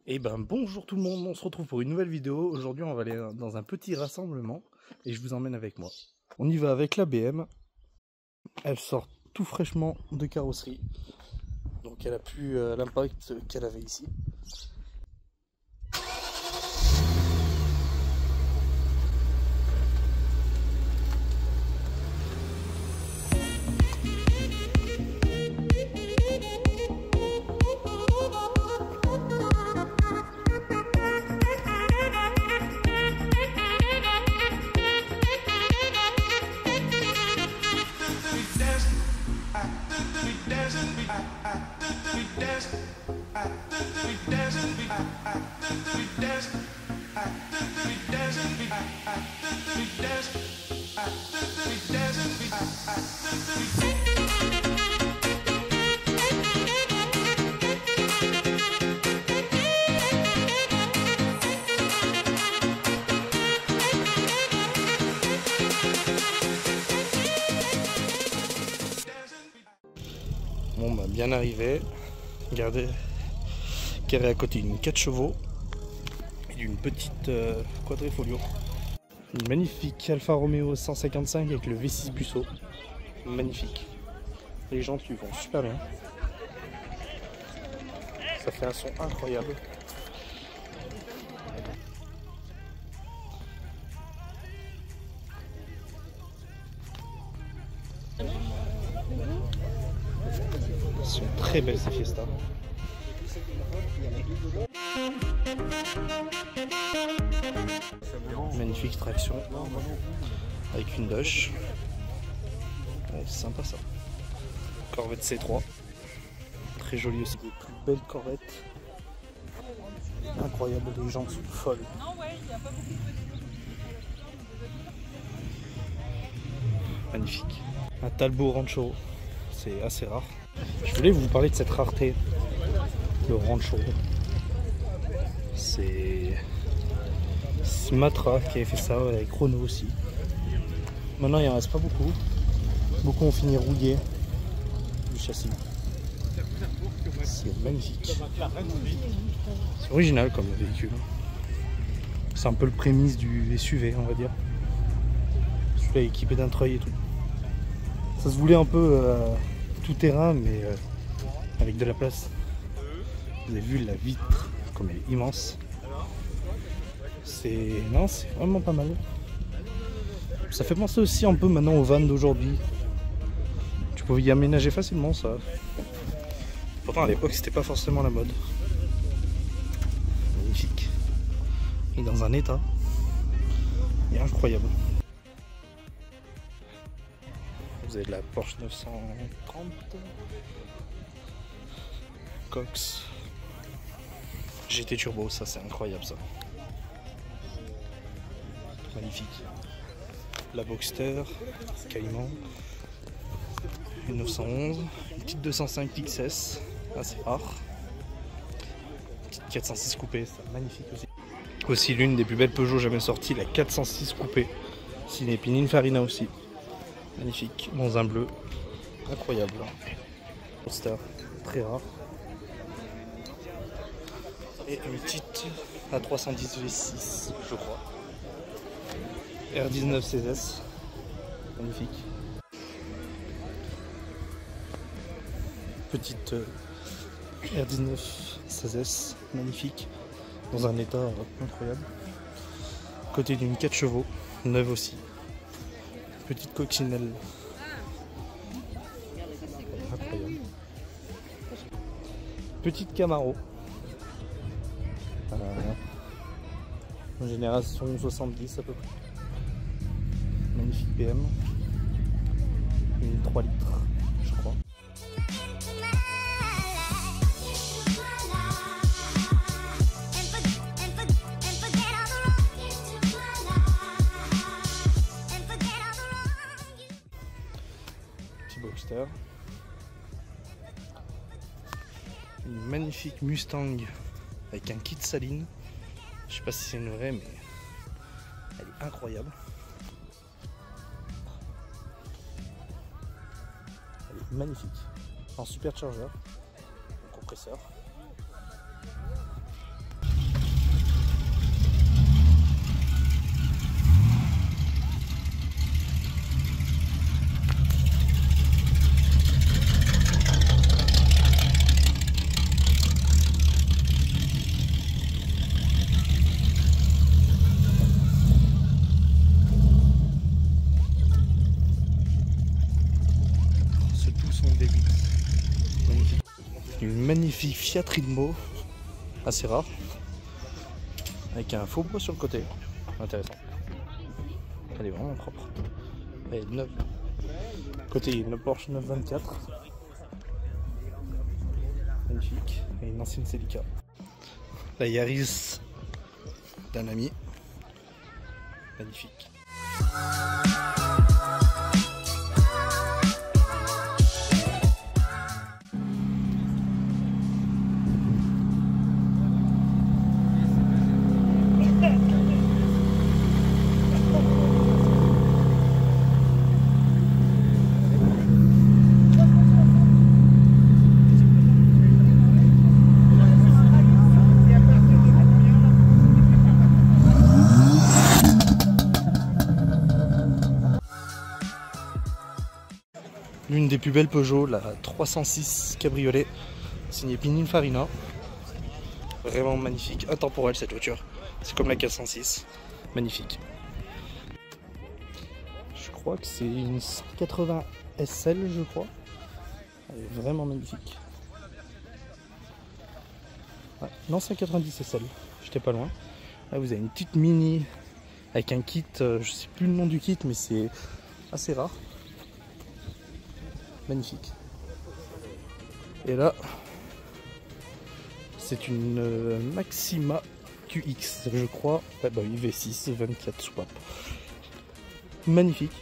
Et ben bonjour tout le monde, on se retrouve pour une nouvelle vidéo. Aujourd'hui on va aller dans un petit rassemblement et je vous emmène avec moi. On y va avec la BM. Elle sort tout fraîchement de carrosserie. Donc elle a plus l'impact qu'elle avait ici. Bon bah bien arrivé. Regardez, carré à côté d'une 4 chevaux et d'une petite quadrifolio. Une magnifique Alfa Romeo 155 avec le V6 Busso. Magnifique. Les jantes lui vont super bien. Ça fait un son incroyable. Elles sont très belles ces Fiesta. Magnifique traction avec une Dodge. Ouais, c'est sympa ça. Corvette C3. Très jolie aussi. Des plus belles corvettes. Incroyable, les jantes sont folles. Magnifique. Un Talbot Rancho. C'est assez rare. Je voulais vous parler de cette rareté. Le Rancho. C'est Matra qui avait fait ça avec Renault aussi. Maintenant il en reste pas beaucoup. Beaucoup ont fini rouillé du châssis. C'est magnifique. C'est original comme véhicule. C'est un peu le prémisse du SUV on va dire. Celui-là est équipé d'un treuil et tout. Ça se voulait un peu tout terrain mais avec de la place. Vous avez vu la vitre comme elle est immense. C'est vraiment pas mal. Ça fait penser aussi un peu maintenant aux vannes d'aujourd'hui. Tu pouvais y aménager facilement ça. Pourtant à l'époque c'était pas forcément la mode. Magnifique. Et dans un état incroyable. Vous avez de la Porsche 930 Cox GT Turbo, ça c'est incroyable ça. Magnifique. La Boxster, Cayman, une 911, une petite 205 XS, assez rare. Une petite 406 coupée, c'est magnifique aussi. Aussi l'une des plus belles Peugeot jamais sorties, la 406 coupée. Ciné Pininfarina aussi. Magnifique, dans un bleu. Incroyable. Boxster, très rare. Et une petite A310 V6, je crois. R19 CSS, magnifique. Petite R19 CSS, magnifique, dans un état incroyable. Côté d'une 4 chevaux, neuve aussi. Petite coccinelle, incroyable. Petite Camaro. Génération 70 à peu près. Magnifique BM. Une 3 litres, je crois. Petit Boxster. Une magnifique Mustang avec un kit saline. Je sais pas si c'est une vraie, mais elle est incroyable. Elle est magnifique. En supercharger, compresseur. magnifique Fiat Ritmo, assez rare, avec un faux bois sur le côté, intéressant. Elle est vraiment propre. Elle est neuve. Côté une Porsche 924, magnifique, et une ancienne Celica. La Yaris d'un ami, magnifique. L'une des plus belles Peugeot, la 306 Cabriolet, signée Pininfarina. Vraiment magnifique, intemporelle cette voiture. C'est comme la 406, magnifique. Je crois que c'est une 180 SL, je crois. Elle est vraiment magnifique. Ouais, non, 190 SL, j'étais pas loin. Là, vous avez une petite Mini avec un kit, je sais plus le nom du kit, mais c'est assez rare. Magnifique. Et là, c'est une Maxima QX, je crois. Ah bah oui, V6, 24 swap. Magnifique.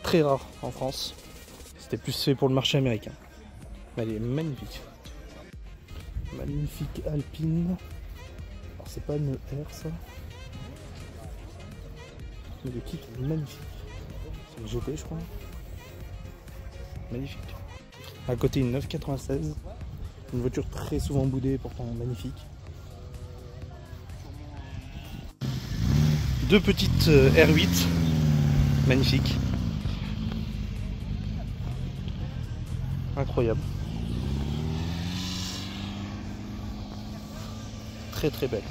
Très rare en France. C'était plus fait pour le marché américain. Mais elle est magnifique. Magnifique Alpine. Alors c'est pas une R ça. Mais le kit est magnifique. C'est une GT je crois. Magnifique. À côté une 996. Une voiture très souvent boudée, pourtant magnifique. Deux petites R8. Magnifiques. Incroyable. Très très belle.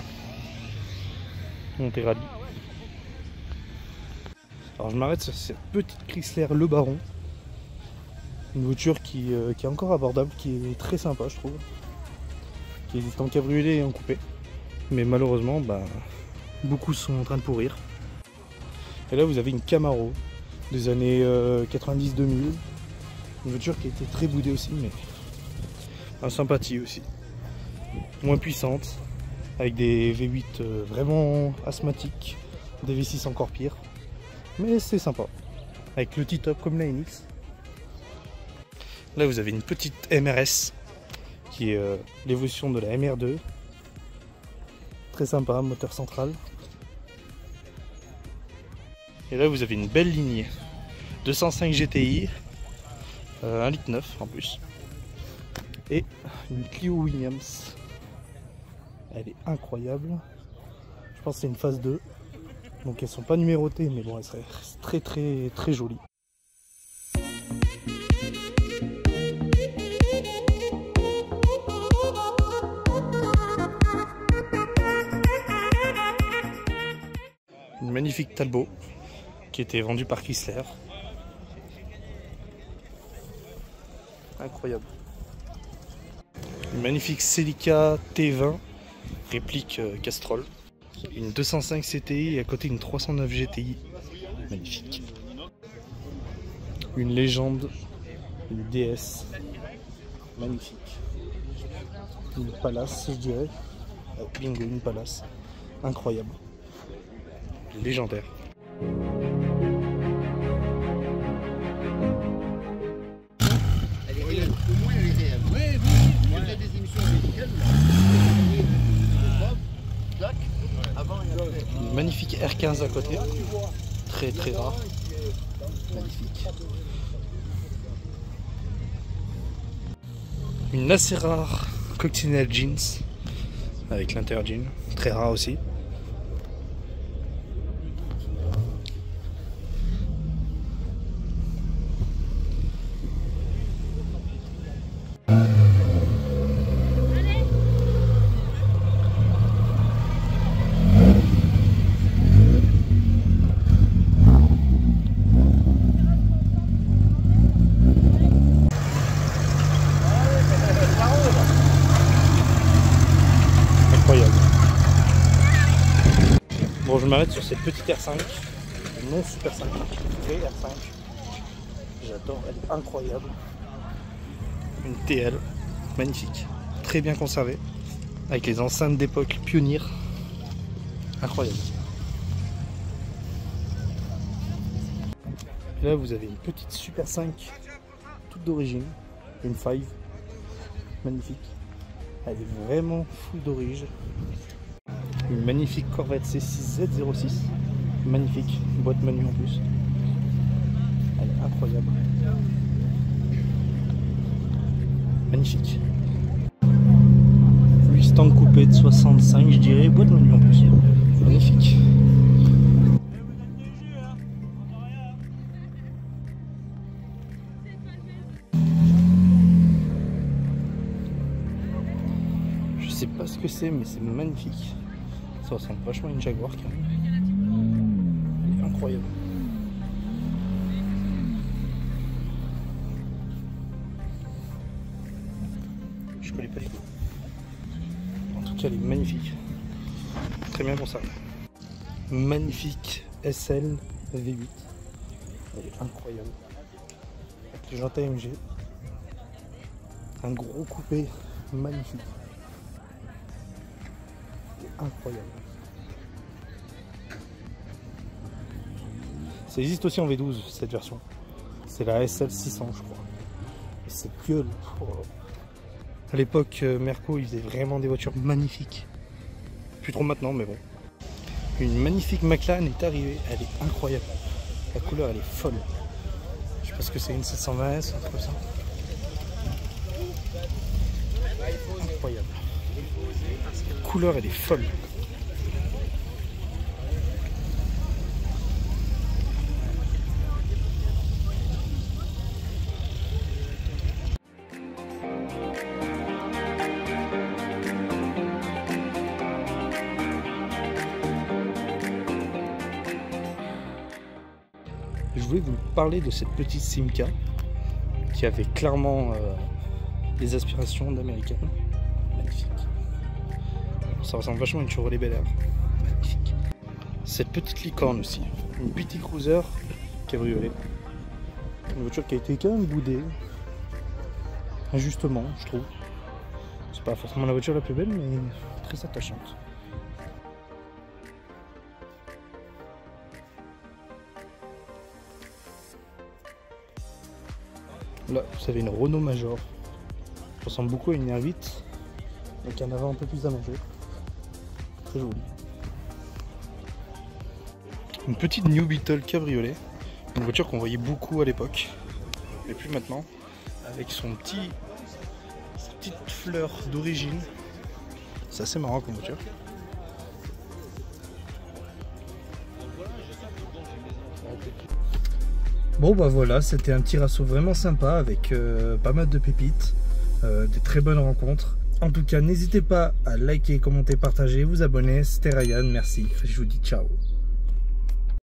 Monterrey. Alors je m'arrête sur cette petite Chrysler Le Baron. Une voiture qui est encore abordable, qui est très sympa je trouve. Qui existe en cabriolet et en coupé. Mais malheureusement, bah, beaucoup sont en train de pourrir. Et là vous avez une Camaro des années 90-2000. Une voiture qui a été très boudée aussi, mais en sympathie aussi. Moins puissante, avec des V8 vraiment asthmatiques, des V6 encore pire. Mais c'est sympa. Avec le T-top comme la NX. Là vous avez une petite MRS qui est l'évolution de la MR2. Très sympa, moteur central. Et là vous avez une belle lignée. 205 GTI, 1,9 litre en plus. Et une Clio Williams. Elle est incroyable. Je pense que c'est une phase 2. Donc elles sont pas numérotées, mais bon, elles seraient très très très jolies. Une magnifique Talbot qui était vendue par Chrysler. Incroyable. Une magnifique Celica T20 réplique Castrol. Une 205 CTI et à côté une 309 GTI. Magnifique. Une légende, une DS. Magnifique. Une Palace, je dirais. Bingo, une Palace. Incroyable. Légendaire. Une magnifique R15 à côté, très très rare, magnifique. Une assez rare Coccinelle Jeans avec l'intérieur jean, très rare aussi. je m'arrête sur cette petite R5, non Super 5, vraie R5. J'adore, elle est incroyable. Une TL, magnifique, très bien conservée, avec les enceintes d'époque Pioneer, incroyable. Et là vous avez une petite Super 5, toute d'origine, une 5, magnifique. Elle est vraiment full d'origine. Une magnifique Corvette C6Z06, magnifique, boîte manuelle en plus. Elle est incroyable. Magnifique. Mustang coupé de 65, je dirais, boîte manuelle en plus. Magnifique. Je sais pas ce que c'est, mais c'est magnifique. Ça ressemble vachement à une Jaguar quand même. Elle est incroyable. Je connais pas les goûts. En tout cas, elle est magnifique. Très bien conservée. Magnifique SL V8. Elle est incroyable. Avec les jantes AMG. Un gros coupé magnifique. Incroyable. Ça existe aussi en V12 cette version. C'est la SL600 je crois. Et cette gueule. Oh. À l'époque Merco il faisait vraiment des voitures magnifiques. Plus trop maintenant mais bon. Une magnifique McLaren est arrivée. Elle est incroyable. La couleur elle est folle. Je sais pas ce que c'est, une 720S, un truc comme ça. Incroyable. La couleur elle est folle. Je voulais vous parler de cette petite Simca qui avait clairement des aspirations d'américaine. Magnifique. Ça ressemble vachement à une Chevrolet Bel Air. Magnifique. Cette petite licorne aussi. Une petite cruiser cabriolet. Une voiture qui a été quand même boudée. Injustement, je trouve. C'est pas forcément la voiture la plus belle, mais très attachante. Là, vous avez une Renault Major. Ça ressemble beaucoup à une R8, avec un avant un peu plus allongé. Très joli. Une petite New Beetle cabriolet. Une voiture qu'on voyait beaucoup à l'époque, mais plus maintenant. Avec sa petite fleur d'origine. C'est assez marrant comme voiture. Bon bah voilà, c'était un petit rasso vraiment sympa avec pas mal de pépites, des très bonnes rencontres. En tout cas, n'hésitez pas à liker, commenter, partager, vous abonner. C'était Ryan, merci, je vous dis ciao.